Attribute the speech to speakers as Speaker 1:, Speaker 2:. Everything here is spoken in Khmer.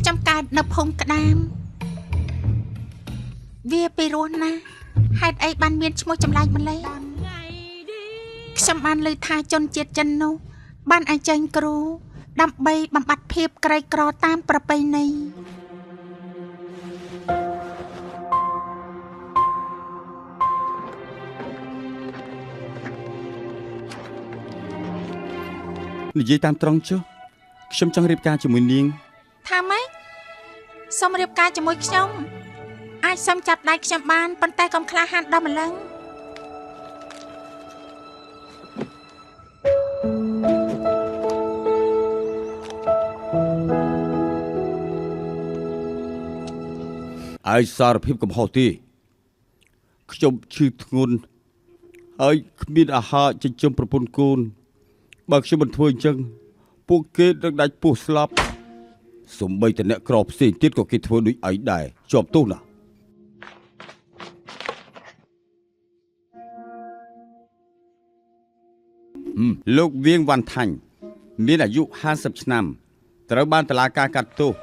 Speaker 1: ចាំកើតនៅភូមិក្តាមវាពីរស់ណាហេតុអីបានមានឈ្មោះចម្លែកម្លេះខ្ញុំបានឮថាជនជាតិចិននោះបានអញ្ជើញគ្រូដើម្បីបំបត្តិភាពក្រីក្រតាមប្រពៃណី
Speaker 2: និយាយតាមត្រង់ចុះខ្ញុំចង់រៀបការជាមួយនាង
Speaker 1: ថាម៉េចសូមរៀបការជាមួយខ្ញុំអាចសុំចាប់ដៃខ្ញុំបានប៉ុន្តែកុំក្លាហានដល់ម្លឹង
Speaker 2: ឲ្យសារភាពកំហុសទេខ្ញុំឈឺធ្ងន់ហើយគ្មានអាហារចិញ្ចឹមប្រពន្ធកូនបើខ្ញុំមិនធ្វើអញ្ចឹងពួកគេនឹងដាច់ពោះស្លាប់សំបីតអ្នកក្រផ្សេងទៀតក៏គេធ្វើដូចឯងដែរជាប់ទោសណាលោកវៀងវ៉ាន់ថាញ់មានអាយុ50ឆ្នាំត្រូវបានតុលាការកាត់ទោស